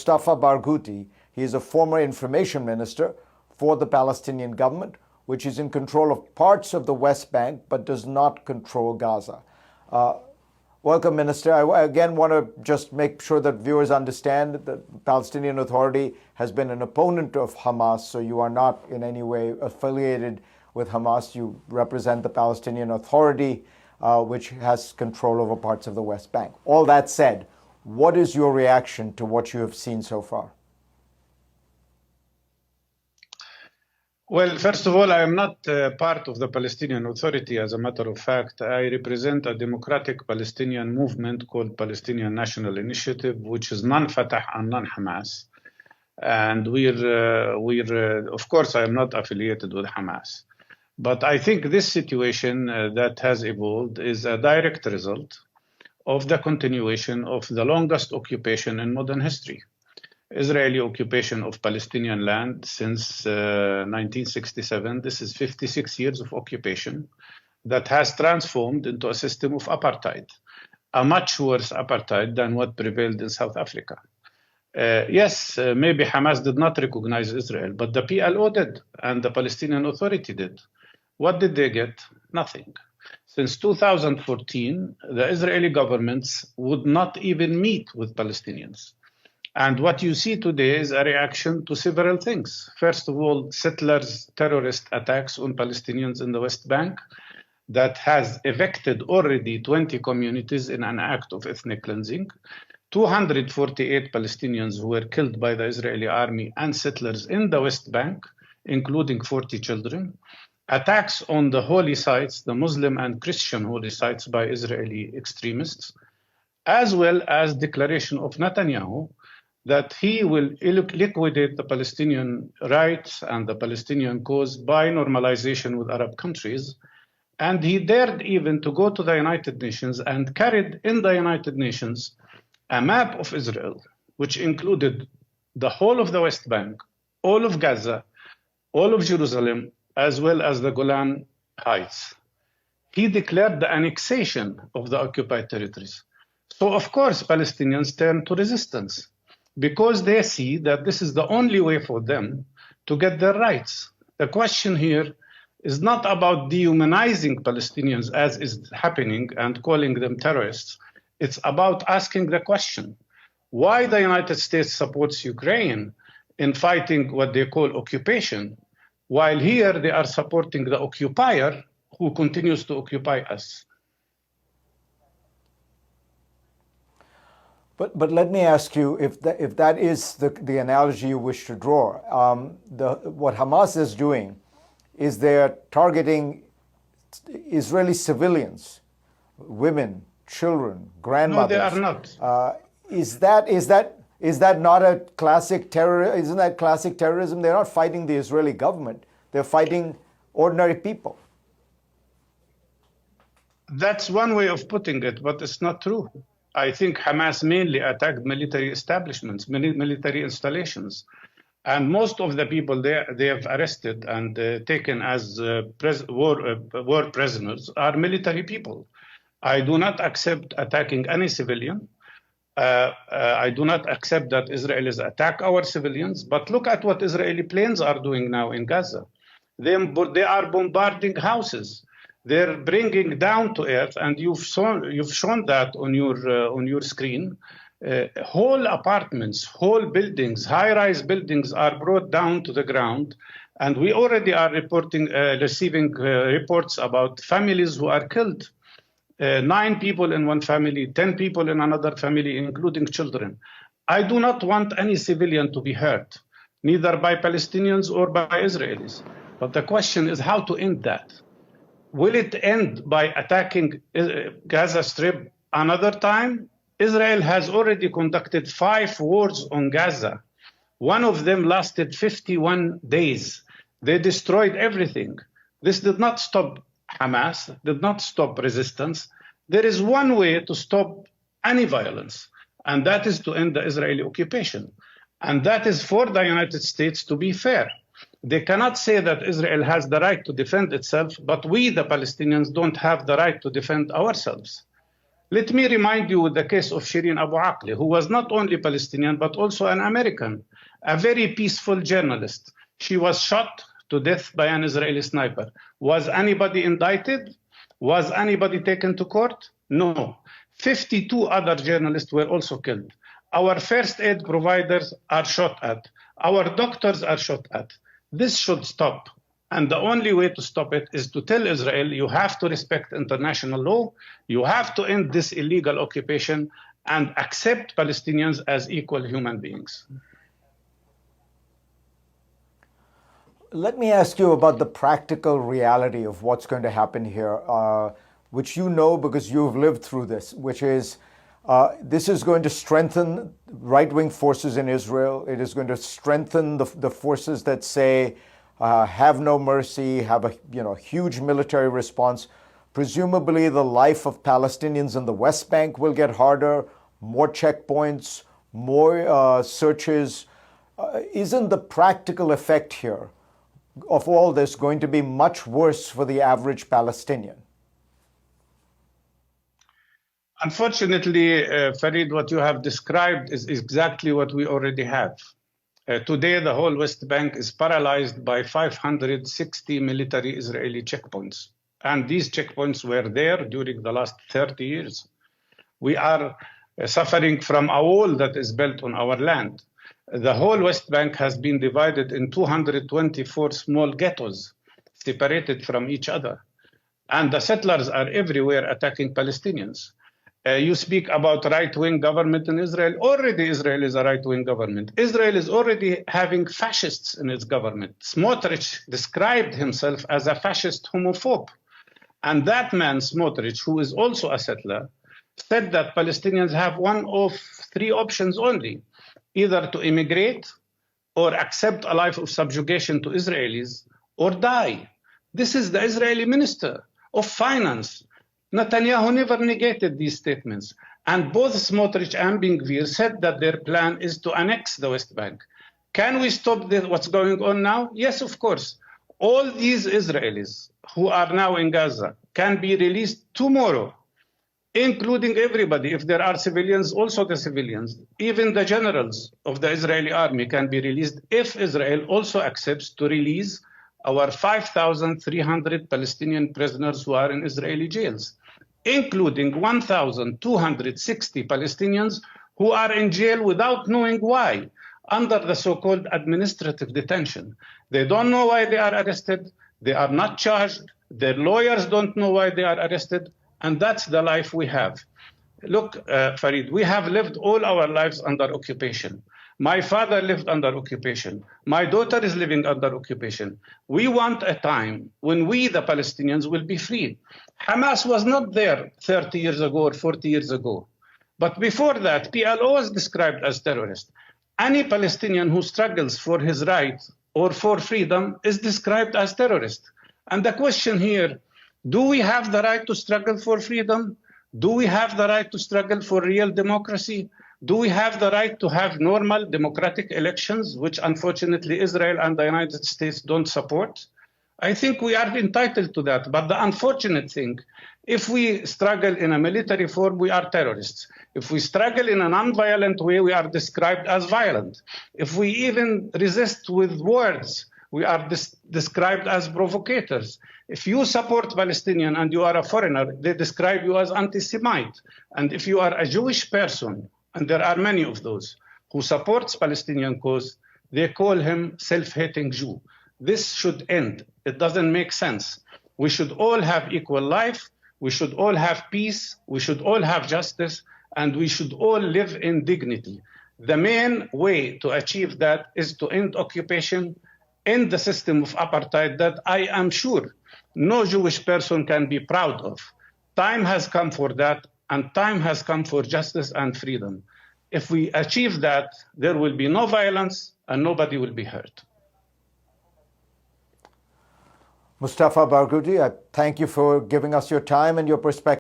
Mustafa Barghouti. He is a former information minister for the Palestinian government, which is in control of parts of the West Bank but does not control Gaza. Welcome, Minister. I again want to just make sure that viewers understand that the Palestinian Authority has been an opponent of Hamas, so you are not in any way affiliated with Hamas. You represent the Palestinian Authority, which has control over parts of the West Bank. All that said, what is your reaction to what you have seen so far? Well, first of all, I am not part of the Palestinian Authority. As a matter of fact, I represent a democratic Palestinian movement called Palestinian National Initiative, which is non-Fatah and non-Hamas. And of course, I am not affiliated with Hamas. But I think this situation that has evolved is a direct result of the continuation of the longest occupation in modern history. Israeli occupation of Palestinian land since 1967. This is 56 years of occupation that has transformed into a system of apartheid, a much worse apartheid than what prevailed in South Africa. Yes, maybe Hamas did not recognize Israel, but the PLO did, and the Palestinian Authority did. What did they get? Nothing. Since 2014, the Israeli governments would not even meet with Palestinians. And what you see today is a reaction to several things. First of all, settlers' terrorist attacks on Palestinians in the West Bank that has evicted already 20 communities in an act of ethnic cleansing. 248 Palestinians who were killed by the Israeli army and settlers in the West Bank, including 40 children. Attacks on the holy sites, the Muslim and Christian holy sites by Israeli extremists, as well as declaration of Netanyahu that he will liquidate the Palestinian rights and the Palestinian cause by normalization with Arab countries. And he dared even to go to the United Nations and carried in the United Nations a map of Israel, which included the whole of the West Bank, all of Gaza, all of Jerusalem, as well as the Golan Heights. He declared the annexation of the occupied territories. So, of course, Palestinians turned to resistance, because they see that this is the only way for them to get their rights. The question here is not about dehumanizing Palestinians as is happening and calling them terrorists. It's about asking the question, why the United States supports Ukraine in fighting what they call occupation, while here they are supporting the occupier who continues to occupy us. But let me ask you, if that is the analogy you wish to draw, what Hamas is doing is they're targeting Israeli civilians, women, children, grandmothers. No, they are not. Is that not a classic terror? Isn't that classic terrorism? They're not fighting the Israeli government; they're fighting ordinary people. That's one way of putting it, but it's not true. I think Hamas mainly attacked military establishments, military installations. And most of the people they have arrested and taken as war prisoners are military people. I do not accept attacking any civilian. I do not accept that Israelis attack our civilians. But look at what Israeli planes are doing now in Gaza. They are bombarding houses. They're bringing down to earth, and you've shown that on your screen. Whole apartments, whole buildings, high-rise buildings are brought down to the ground, and we already are receiving reports about families who are killed. 9 people in one family, 10 people in another family, including children. I do not want any civilian to be hurt, neither by Palestinians or by Israelis. But the question is how to end that. Will it end by attacking Gaza Strip another time? Israel has already conducted 5 wars on Gaza. One of them lasted 51 days. They destroyed everything. This did not stop Hamas, did not stop resistance. There is one way to stop any violence, and that is to end the Israeli occupation. And that is for the United States to be fair. They cannot say that Israel has the right to defend itself, but we, the Palestinians, don't have the right to defend ourselves. Let me remind you the case of Shireen Abu Akleh, who was not only Palestinian, but also an American, a very peaceful journalist. She was shot to death by an Israeli sniper. Was anybody indicted? Was anybody taken to court? No. 52 other journalists were also killed. Our first aid providers are shot at. Our doctors are shot at. This should stop. And the only way to stop it is to tell Israel, you have to respect international law, you have to end this illegal occupation, and accept Palestinians as equal human beings. Let me ask you about the practical reality of what's going to happen here, which you know because you've lived through this, which is this is going to strengthen right-wing forces in Israel. It is going to strengthen the forces that say, have no mercy, have a huge military response. Presumably the life of Palestinians in the West Bank will get harder, more checkpoints, more searches. Isn't the practical effect here of all this going to be much worse for the average Palestinian? Unfortunately, Fareed, what you have described is exactly what we already have. Today, the whole West Bank is paralyzed by 560 military Israeli checkpoints. And these checkpoints were there during the last 30 years. We are suffering from a wall that is built on our land. The whole West Bank has been divided in 224 small ghettos, separated from each other. And the settlers are everywhere attacking Palestinians. You speak about right-wing government in Israel. Already Israel is a right-wing government. Israel is already having fascists in its government. Smotrich described himself as a fascist homophobe. And that man, Smotrich, who is also a settler, said that Palestinians have one of three options only: either to immigrate or accept a life of subjugation to Israelis or die. This is the Israeli Minister of Finance. Netanyahu never negated these statements. And both Smotrich and Ben-Gvir said that their plan is to annex the West Bank. Can we stop what's going on now? Yes, of course. All these Israelis who are now in Gaza can be released tomorrow, including everybody. If there are civilians, also the civilians. Even the generals of the Israeli army can be released if Israel also accepts to release our 5,300 Palestinian prisoners who are in Israeli jails, including 1,260 Palestinians who are in jail without knowing why, under the so-called administrative detention. They don't know why they are arrested. They are not charged. Their lawyers don't know why they are arrested. And that's the life we have. Look, Fareed, we have lived all our lives under occupation. My father lived under occupation. My daughter is living under occupation. We want a time when we, the Palestinians, will be free. Hamas was not there 30 years ago or 40 years ago. But before that, PLO was described as terrorist. Any Palestinian who struggles for his right or for freedom is described as terrorist. And the question here, do we have the right to struggle for freedom? Do we have the right to struggle for real democracy? Do we have the right to have normal democratic elections, which unfortunately Israel and the United States don't support? I think we are entitled to that. But the unfortunate thing, if we struggle in a military form, we are terrorists. If we struggle in a non-violent way, we are described as violent. If we even resist with words, we are described as provocators. If you support Palestinian and you are a foreigner, they describe you as anti-Semite. And if you are a Jewish person, and there are many of those, who supports Palestinian cause, they call him self-hating Jew. This should end. It doesn't make sense. We should all have equal life. We should all have peace. We should all have justice. And we should all live in dignity. The main way to achieve that is to end occupation, end the system of apartheid that I am sure no Jewish person can be proud of. Time has come for that, and time has come for justice and freedom. If we achieve that, there will be no violence and nobody will be hurt. Mustafa Barghouti, I thank you for giving us your time and your perspective.